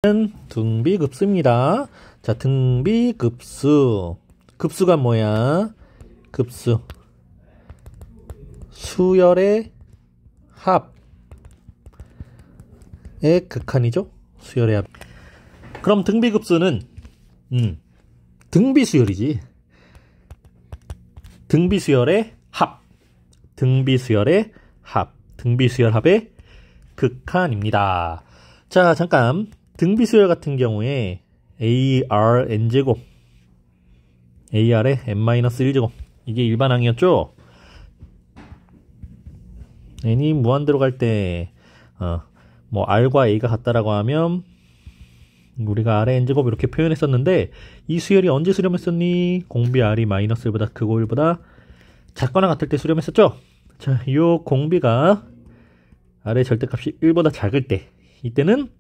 등비급수입니다. 자, 등비급수. 급수가 뭐야? 급수. 수열의 합의 극한이죠? 수열의 합. 그럼 등비급수는 등비수열이지. 등비수열의 합. 등비수열의 합. 등비수열 합의 극한입니다. 자, 잠깐. 등비수열 같은 경우에 AR n제곱, AR의 n-1제곱, 이게 일반항이었죠? n이 무한대로 갈 때 뭐 r과 a가 같다라고 하면 우리가 r의 n제곱 이렇게 표현했었는데, 이 수열이 언제 수렴했었니? 공비 r이 마이너스 1보다 크고 1보다 작거나 같을 때 수렴했었죠? 자, 요 공비가 r의 절대값이 1보다 작을 때, 이때는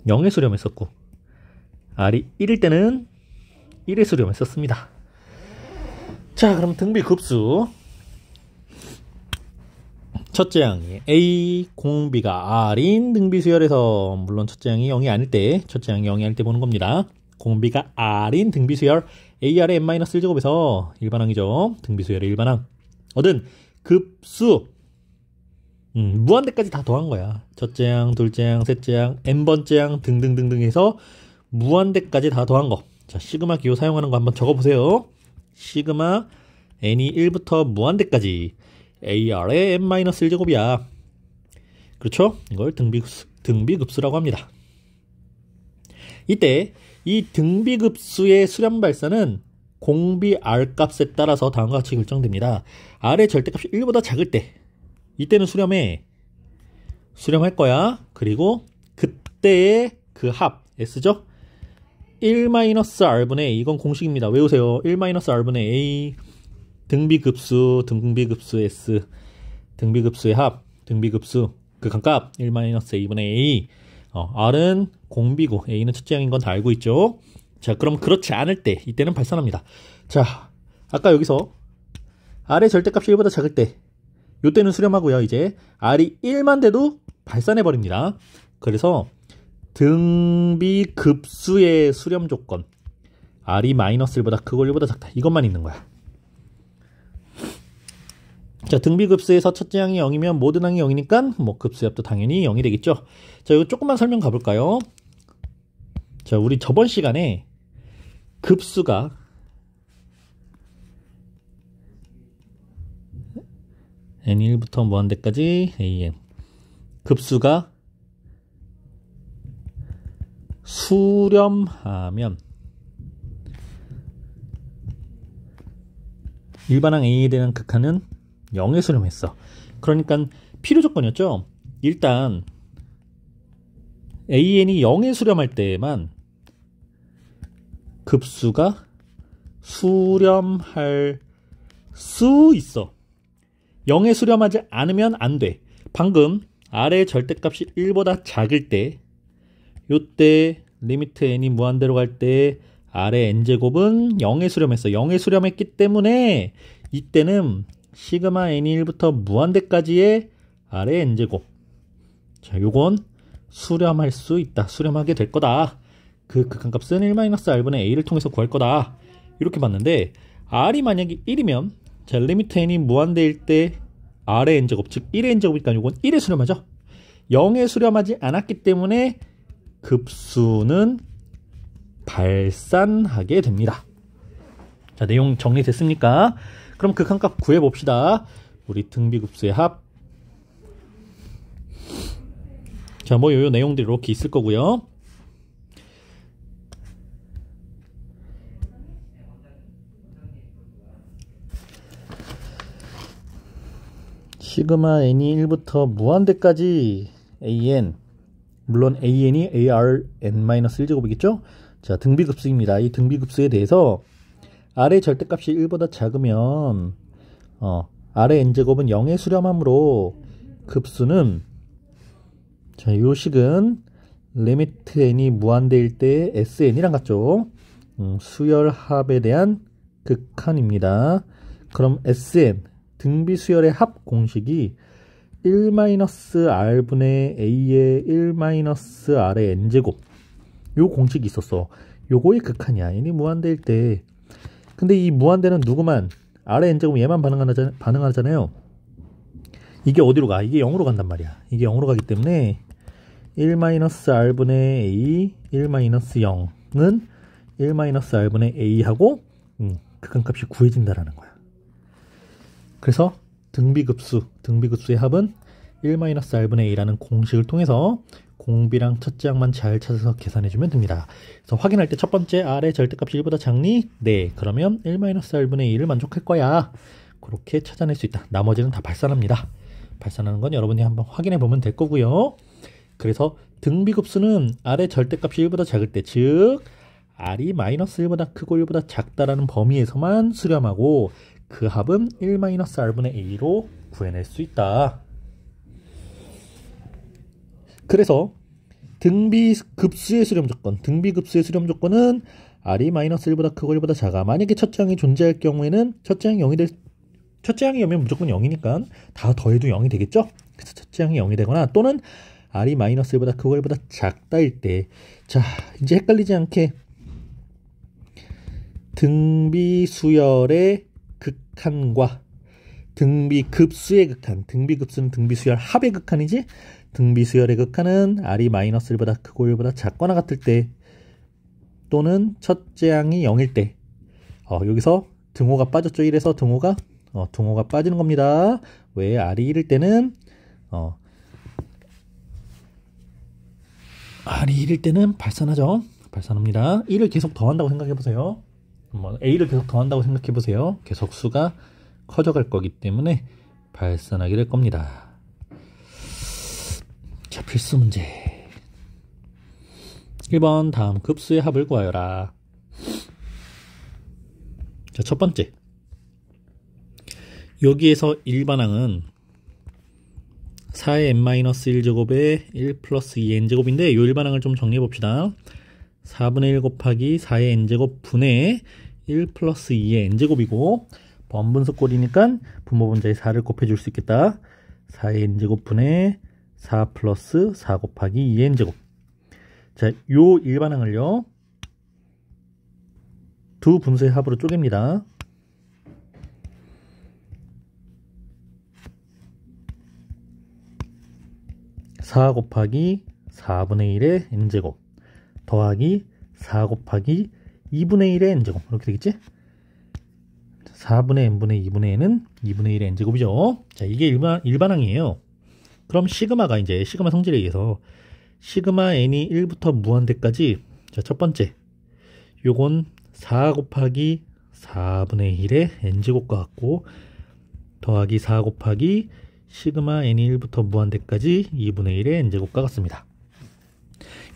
0에 수렴했었고, r이 1일 때는 1에 수렴했었습니다. 자, 그럼 등비급수. 첫째 항이 A 공비가 R인 등비수열에서, 물론 첫째 항이 0이 아닐 때, 첫째 항이 0이 아닐 때 보는 겁니다. 공비가 R인 등비수열 AR의 n-1제곱에서 일반항이죠. 등비수열의 일반항. 얻은 급수. 무한대까지 다 더한 거야. 첫째 항, 둘째 항, 셋째 항, n번째 항 등등등등 해서 무한대까지 다 더한 거. 자, 시그마 기호 사용하는 거 한번 적어보세요. 시그마 n이 1부터 무한대까지 AR의 n-1제곱이야. 그렇죠? 이걸 등비급수라고 합니다. 이때 이 등비급수의 수렴 발산은 공비 R 값에 따라서 다음과 같이 결정됩니다. R의 절대값이 1보다 작을 때, 이때는 수렴할 거야. 그리고 그때의 그 합, S죠? 1-R분의 A, 이건 공식입니다. 외우세요. 1-R분의 A, 등비급수 S, 등비급수의 합, 등비급수 극한값 1-A분의 A. R은 공비고 A는 첫째 항인 건 다 알고 있죠? 자, 그럼 그렇지 않을 때, 이때는 발산합니다. 자, 아까 여기서 R의 절대값이 1보다 작을 때, 요때는 수렴하고요. 이제 R이 1만 돼도 발산해버립니다. 그래서 등비급수의 수렴 조건, R이 마이너스 1보다 크고 1보다 작다, 이것만 있는 거야. 자, 등비급수에서 첫째 항이 0이면 모든 항이 0이니까 뭐 급수합도 당연히 0이 되겠죠. 자, 이거 조금만 설명 가볼까요? 자, 우리 저번 시간에 급수가 n1부터 무한대까지 an, 급수가 수렴하면 일반항 a에 대한 극한은 0에 수렴했어. 그러니까 필요 조건이었죠. 일단 an이 0에 수렴할 때만 급수가 수렴할 수 있어. 0에 수렴하지 않으면 안 돼. 방금 R의 절대값이 1보다 작을 때, 요때 리미트 n이 무한대로 갈 때 R의 n제곱은 0에 수렴했어. 0에 수렴했기 때문에 이때는 시그마 n이 1부터 무한대까지의 R의 n제곱. 자, 요건 수렴할 수 있다. 수렴하게 될 거다. 그 극한값은 1-R분의 A를 통해서 구할 거다. 이렇게 봤는데, R이 만약에 1이면, 자, 리미트 n이 무한대일 때 R의 n제곱, 즉 1의 n제곱이니까 요건 1에 수렴하죠. 0에 수렴하지 않았기 때문에 급수는 발산하게 됩니다. 자, 내용 정리됐습니까? 그럼 극한값 구해봅시다. 우리 등비급수의 합. 자, 뭐 요 내용들이 이렇게 있을 거고요. 시그마 n이 1부터 무한대까지 an, 물론 an이 ar n-1제곱이겠죠? 자, 등비급수입니다. 이 등비급수에 대해서 R의 절대값이 1보다 작으면 R의 n제곱은 0에 수렴하므로 급수는, 자, 요 식은 리미트 n이 무한대일 때 SN이랑 같죠? 수열합에 대한 극한입니다. 그럼 SN, 등비수열의 합 공식이 1-r분의 a의 1-r의 n제곱 요 공식이 있었어. 요거의 극한이야. n이 무한대일 때. 근데 이 무한대는 누구만 r의 n제곱 얘만 반응하잖아요. 이게 어디로 가? 이게 0으로 간단 말이야. 이게 0으로 가기 때문에 1-r분의 a 1-0은 1-r분의 a하고 극한값이 구해진다라는 거야. 그래서 등비급수의 합은 1-r분의 a라는 공식을 통해서 공비랑 첫째 항만 잘 찾아서 계산해주면 됩니다. 그래서 확인할 때 첫 번째 r의 절대값이 1보다 작니? 네. 그러면 1-r분의 a를 만족할 거야. 그렇게 찾아낼 수 있다. 나머지는 다 발산합니다. 발산하는 건 여러분이 한번 확인해 보면 될 거고요. 그래서 등비급수는 r의 절대값이 1보다 작을 때, 즉 r이 -1보다 크고 1보다 작다라는 범위에서만 수렴하고 그 합은 1-r분의 a로 구해낼 수 있다. 그래서 등비급수의 수렴 조건은 r이 -1보다 크고 1보다 작아. 만약에 첫째 항이 존재할 경우에는 첫째 항이 0이면 무조건 0이니까 다 더해도 0이 되겠죠? 그래서 첫째 항이 0이 되거나 또는 r이 -1보다 크고 1보다 작다일 때, 자 이제 헷갈리지 않게 등비수열의 극한과 등비급수의 극한, 등비급수는 등비수열 합의 극한이지, 등비수열의 극한은 r이 -1보다 크고 1보다 작거나 같을 때 또는 첫째 항이 0일 때, 여기서 등호가 빠졌죠. 1에서 등호가 빠지는 겁니다. 왜? r이 1일 때는 r이 1일 때는 발산하죠. 발산합니다. 1을 계속 더한다고 생각해보세요. a를 계속 더한다고 생각해보세요. 계속 수가 커져갈 거기 때문에 발산하게 될 겁니다. 자, 필수 문제 1번 다음 급수의 합을 구하여라. 자, 첫 번째, 여기에서 일반항은 4의 n-1제곱에 1 플러스 2의 n제곱인데 이 일반항을 좀 정리해 봅시다. 4분의 1 곱하기 4의 n제곱 분의 1 플러스 2의 n제곱이고 번분수꼴이니까 분모분자에 4를 곱해줄 수 있겠다. 4의 n제곱 분의 4 플러스 4 곱하기 2의 n제곱. 자, 요 일반항을요 두 분수의 합으로 쪼갭니다. 4 곱하기 4분의 1의 n제곱 더하기 4 곱하기 2분의 1의 n제곱, 이렇게 되겠지? 4분의 n분의 2분의 n은 2분의 1의 n제곱이죠. 자, 이게 일반항이에요. 그럼 시그마가 이제 시그마 성질에 의해서 시그마 n이 1부터 무한대까지, 자, 첫 번째 요건 4 곱하기 4분의 1의 n제곱과 같고 더하기 4 곱하기 시그마 n이 1부터 무한대까지 2분의 1의 n제곱과 같습니다.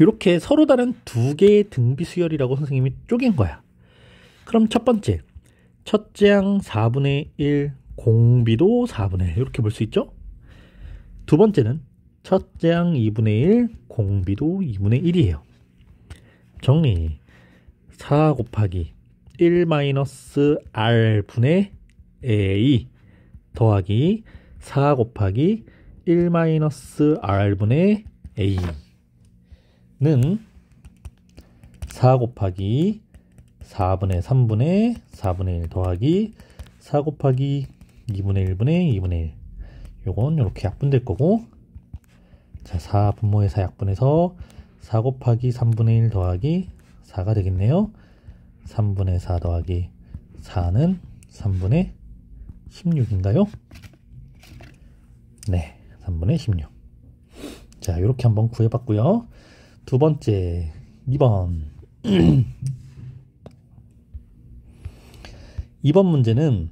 이렇게 서로 다른 두 개의 등비수열이라고 선생님이 쪼갠 거야. 그럼 첫 번째, 첫째 항 4분의 1 공비도 4분의 1 이렇게 볼 수 있죠? 두 번째는 첫째 항 2분의 1 공비도 2분의 1이에요. 정리. 4 곱하기 1-r분의 a 더하기 4 곱하기 1-r분의 a는 4 곱하기 4분의 3분의 4분의 1 더하기 4 곱하기 2분의 1분의 2분의 1. 요건 이렇게 약분될 거고, 자, 4 분모의 4 약분해서 4 곱하기 3분의 1 더하기 4가 되겠네요. 3분의 4 더하기 4는 3분의 16인가요? 네, 3분의 16. 자, 이렇게 한번 구해봤고요. 두 번째, 2번. 2번 문제는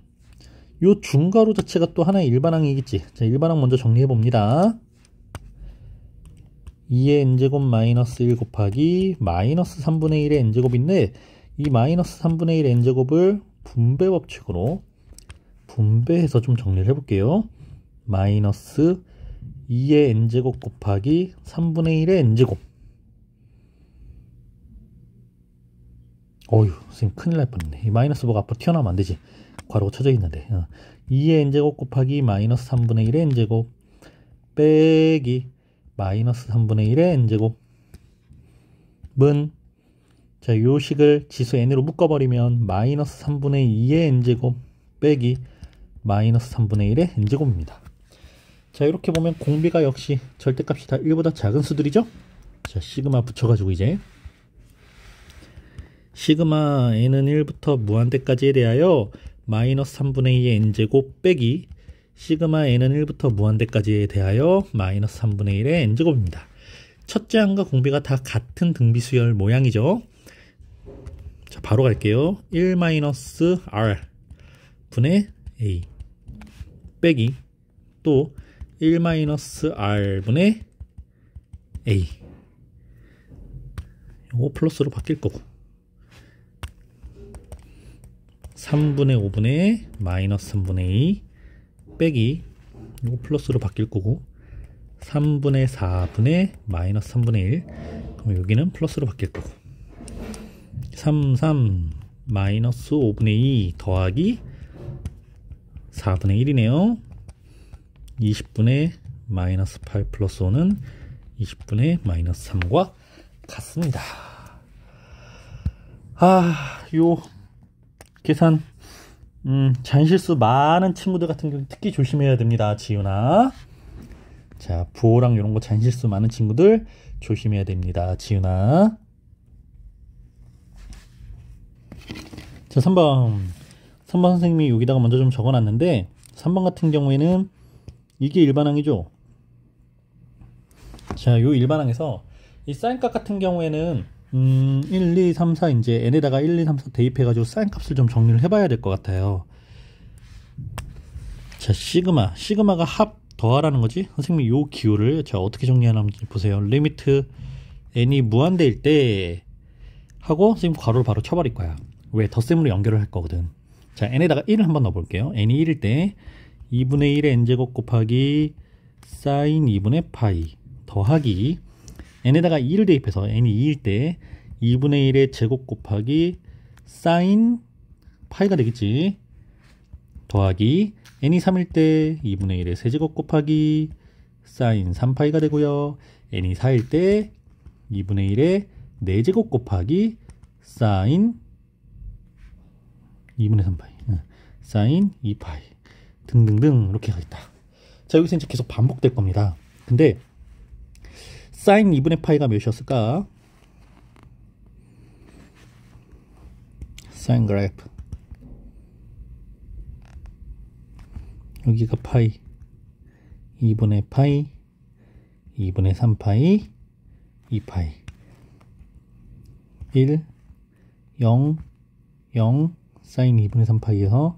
요 중괄호 자체가 또 하나의 일반항이겠지. 자, 일반항 먼저 정리해 봅니다. 2의 n제곱 마이너스 1 곱하기 마이너스 3분의 1의 n제곱인데 이 마이너스 3분의 1 n제곱을 분배 법칙으로 분배해서 좀 정리를 해볼게요. 마이너스 2의 n제곱 곱하기 3분의 1의 n제곱. 어휴, 선생님 큰일 날 뻔했네. 이 마이너스 뭐가 앞으로 튀어나오면 안 되지. 괄호가 쳐져 있는데. 2의 n제곱 곱하기 마이너스 3분의 1의 n제곱 빼기 마이너스 3분의 1의 n제곱 문, 자, 요 식을 지수 n으로 묶어버리면 마이너스 3분의 2의 n제곱 빼기 마이너스 3분의 1의 n제곱입니다. 자, 이렇게 보면 공비가 역시 절대값이 다 1보다 작은 수들이죠? 자, 시그마 붙여가지고 이제 시그마 n은 1부터 무한대까지에 대하여 마이너스 3분의 2의 n제곱 빼기 시그마 n은 1부터 무한대까지에 대하여 마이너스 3분의 1의 n제곱입니다. 첫째 항과 공비가 다 같은 등비수열 모양이죠. 자, 바로 갈게요. 1-r 분의 a 빼기 또 1-r 분의 a 이거 플러스로 바뀔 거고 3분의 5분의 마이너스 3분의 2 빼기 이거 플러스로 바뀔 거고 3분의 4분의 마이너스 3분의 1 그럼 여기는 플러스로 바뀔 거고 3 마이너스 5분의 2 더하기 4분의 1이네요. 20분의 마이너스 8 플러스 5는 20분의 마이너스 3과 같습니다. 요 계산 잔실수 많은 친구들 같은 경우 특히 조심해야 됩니다. 지윤아. 자, 부호랑 이런 거 잔실수 많은 친구들 조심해야 됩니다. 지윤아. 자, 3번 선생님이 여기다가 먼저 좀 적어놨는데 3번 같은 경우에는 이게 일반항이죠. 자, 요 일반항에서 이 사인값 같은 경우에는 1, 2, 3, 4 이제 n에다가 1, 2, 3, 4 대입해가지고 사인값을 좀 정리를 해봐야 될 것 같아요. 자, 시그마가 합 더하라는 거지. 선생님이 요 기호를 자 어떻게 정리하는지 보세요. 리미트 n이 무한대일 때 하고 선생님 괄호를 바로 쳐버릴 거야. 왜? 덧셈으로 연결을 할 거거든. 자, n에다가 1을 한번 넣어볼게요. n이 1일 때 2분의 1의 n제곱 곱하기 사인 2분의 파이 더하기 n에다가 2를 대입해서 n이 2일 때 2분의 1의 제곱 곱하기 사인 파이가 되겠지. 더하기 n이 3일 때 2분의 1의 세제곱 곱하기 사인 3파이가 되고요. n이 4일 때 2분의 1의 4제곱 곱하기 사인 2분의 3파이 사인 2파이 등등등 이렇게 가겠다. 자, 여기서 이제 계속 반복될 겁니다. 근데 사인 2분의 파이가 몇이었을까? 사인 그래프 여기가 파이 2분의 파이 2분의 3파이 2파이 1 0 0 사인 2분의 3파이에서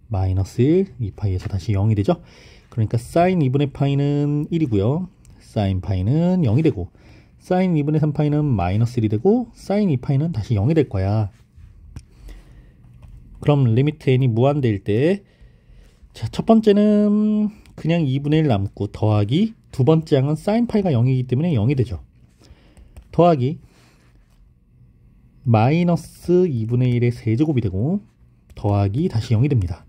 마이너스 1 2파이에서 다시 0이 되죠. 그러니까 사인 2분의 파이는 1이고요. 사인 파이는 0이 되고 사인 2분의 3파이는 마이너스 1이 되고 사인 2파이는 다시 0이 될 거야. 그럼 리미트 n이 무한대일 때 자, 첫 번째는 그냥 2분의 1 남고 더하기 두 번째 항은 사인 파이가 0이기 때문에 0이 되죠. 더하기 마이너스 2분의 1의 세제곱이 되고 더하기 다시 0이 됩니다.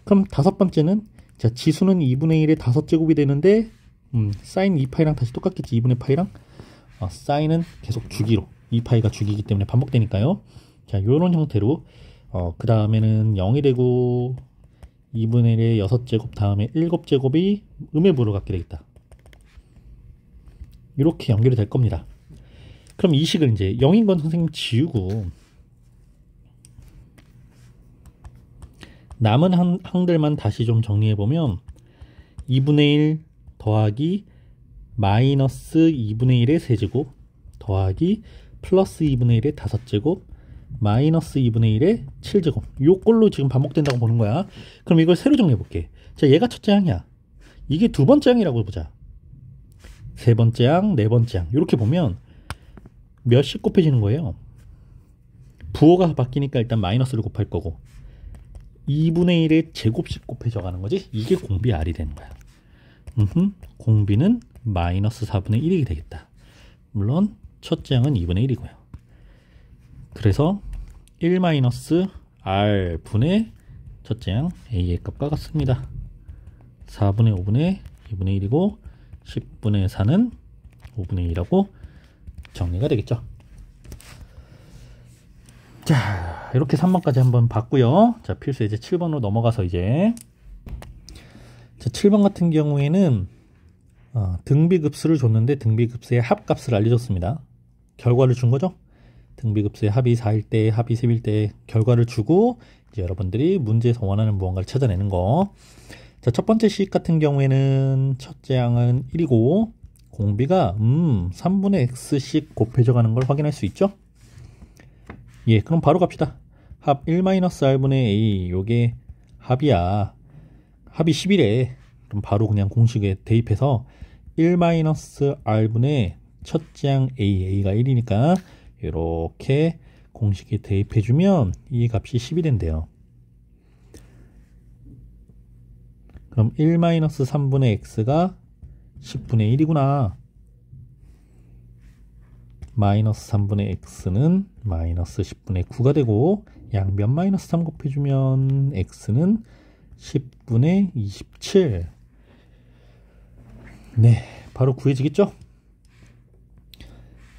그럼 다섯 번째는 자, 지수는 2분의 1의 5제곱이 되는데 사인 2파이랑 다시 똑같겠지. 2분의 파이랑 사인은 계속 주기로 2파이가 주기이기 때문에 반복되니까요. 자, 요런 형태로 그 다음에는 0이 되고 2분의 1의 6제곱 다음에 7제곱이 음의 부호를 갖게 되겠다. 이렇게 연결이 될 겁니다. 그럼 이 식을 이제 0인 건 선생님 지우고 남은 항들만 다시 좀 정리해보면 2분의 1 더하기 마이너스 2분의 1의 세제곱 더하기 플러스 2분의 1의 5제곱 마이너스 2분의 1의 7제곱 요 꼴로 지금 반복된다고 보는 거야. 그럼 이걸 새로 정리해볼게. 자, 얘가 첫째 항이야. 이게 두 번째 항이라고 보자. 세 번째 항, 네 번째 항 이렇게 보면 몇씩 곱해지는 거예요. 부호가 바뀌니까 일단 마이너스를 곱할 거고 2분의 1의 제곱씩 곱해져 가는 거지. 이게 공비 R이 되는 거야. 공비는 마이너스 4분의 1이 되겠다. 물론 첫째 항은 2분의 1이고요. 그래서 1-R 분의 첫째 항 A의 값과 같습니다. 4분의 5분의 2분의 1이고 10분의 4는 5분의 2라고 정리가 되겠죠. 자, 이렇게 3번까지 한번 봤고요. 자, 필수 이제 7번으로 넘어가서 이제 자, 7번 같은 경우에는 등비급수를 줬는데 등비급수의 합값을 알려줬습니다. 결과를 준 거죠. 등비급수의 합이 4일 때, 합이 3일 때 결과를 주고 이제 여러분들이 문제에서 원하는 무언가를 찾아내는 거. 자, 첫 번째 식 같은 경우에는 첫째 항은 1이고 공비가 3분의 x씩 곱해져 가는 걸 확인할 수 있죠. 예, 그럼 바로 갑시다. 합 1-r분의 a, 요게 합이야. 합이 10이래. 그럼 바로 그냥 공식에 대입해서 1-r분의 첫째 항 a, a가 1이니까 이렇게 공식에 대입해주면 이 값이 10이 된대요. 그럼 1-3분의 x가 10분의 1이구나. 마이너스 3분의 x는 마이너스 10분의 9가 되고 양변 마이너스 3 곱해주면 x는 10분의 27. 네, 바로 구해지겠죠?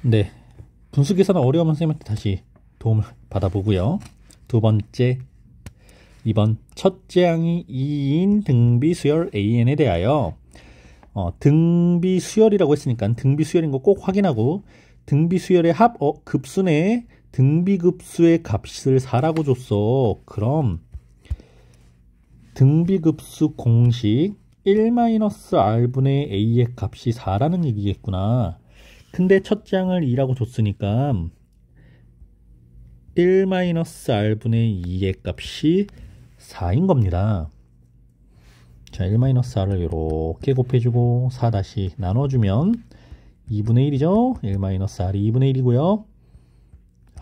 네, 분수 계산은 어려우면 선생님한테 다시 도움을 받아보고요. 두 번째, 2번 첫째 항이 2인 등비수열 AN에 대하여 등비수열이라고 했으니까 등비수열인 거 꼭 확인하고 등비수열의 합 급수네 등비급수의 값을 4라고 줬어. 그럼 등비급수 공식 1-r분의 a의 값이 4라는 얘기겠구나. 근데 첫째 항을 2라고 줬으니까 1-r분의 2의 값이 4인 겁니다. 자, 1-r을 이렇게 곱해주고 4 다시 나눠주면 2분의 1이죠. 1-r이 2분의 1이고요.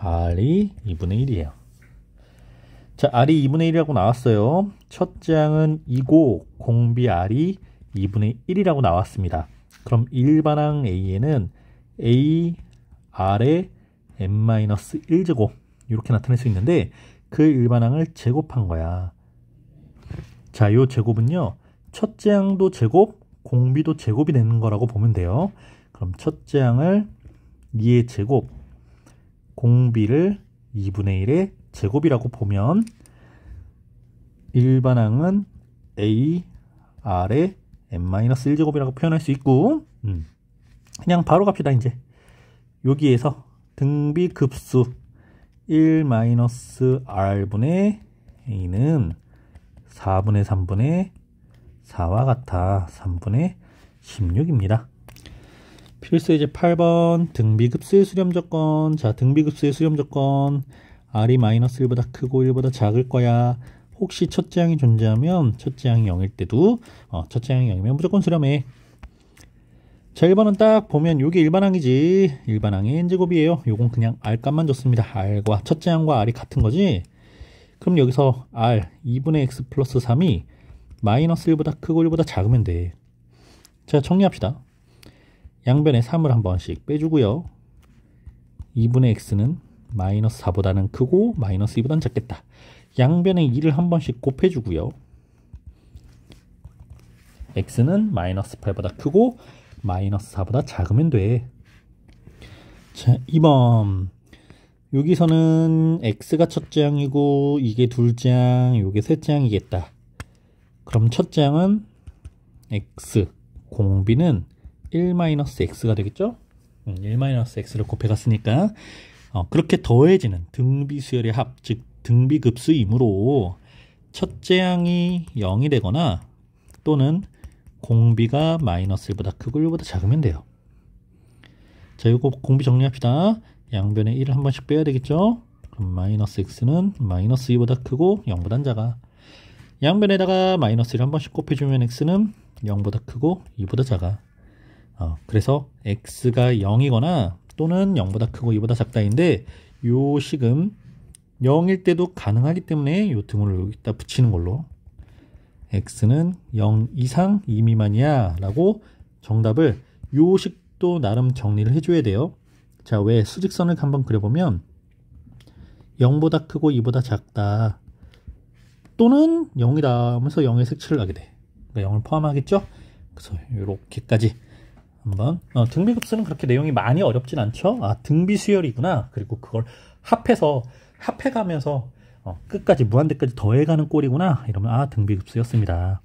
r이 2분의 1이에요. 자, r이 2분의 1이라고 나왔어요. 첫째 항은 2고 공비 r이 2분의 1이라고 나왔습니다. 그럼 일반항 a에는 a r의 n-1제곱 이렇게 나타낼 수 있는데 그 일반항을 제곱한 거야. 자, 요 제곱은요. 첫째 항도 제곱, 공비도 제곱이 되는 거라고 보면 돼요. 그럼 첫째 항을 2의 제곱, 공비를 2분의 1의 제곱이라고 보면 일반항은 a r의 n-1제곱이라고 표현할 수 있고 그냥 바로 갑시다. 이제 여기에서 등비급수 1-r분의 a는 4분의 3분의 4와 같아 3분의 16입니다. 필수 이제 8번 등비급수의 수렴 조건. 자, 등비급수의 수렴 조건 r이 마이너스 1보다 크고 1보다 작을 거야. 혹시 첫째 항이 존재하면 첫째 항이 0일 때도 첫째 항이 0이면 무조건 수렴해. 자, 1번은 딱 보면 이게 일반항이지. 일반항의 n제곱이에요. 요건 그냥 r값만 줬습니다. r과 첫째 항과 r이 같은 거지. 그럼 여기서 r 2분의 x 플러스 3이 마이너스 1보다 크고 1보다 작으면 돼. 자, 정리합시다. 양변에 3을 한 번씩 빼주고요. 2분의 x는 마이너스 4보다는 크고 마이너스 2보다는 작겠다. 양변에 2를 한 번씩 곱해주고요. x는 마이너스 8보다 크고 마이너스 4보다 작으면 돼. 자, 2번 여기서는 x가 첫째 항이고 이게 둘째 항, 이게 셋째 항이겠다. 그럼 첫째 항은 x, 공비는 1-x가 되겠죠? 1-x를 곱해갔으니까 그렇게 더해지는 등비수열의 합, 즉 등비급수이므로 첫째 항이 0이 되거나 또는 공비가 마이너스 1보다 크고 1보다 작으면 돼요. 자, 이거 공비 정리합시다. 양변에 1을 한 번씩 빼야 되겠죠? 그럼 마이너스 x는 마이너스 2보다 크고 0보다 작아. 양변에다가 마이너스 1을 한 번씩 곱해주면 x는 0보다 크고 2보다 작아. 그래서 x가 0이거나 또는 0보다 크고 2보다 작다인데 요 식은 0일 때도 가능하기 때문에 요 등호를 여기다 붙이는 걸로 x는 0 이상 2 미만이야 라고 정답을 요 식도 나름 정리를 해줘야 돼요. 자, 왜 수직선을 한번 그려보면 0보다 크고 2보다 작다 또는 0이다 하면서 0의 색칠을 하게 돼. 그러니까 0을 포함하겠죠? 그래서 이렇게까지 한번 등비급수는 그렇게 내용이 많이 어렵진 않죠. 아, 등비수열이구나. 그리고 그걸 합해가면서 끝까지 무한대까지 더해가는 꼴이구나. 이러면 아, 등비급수였습니다.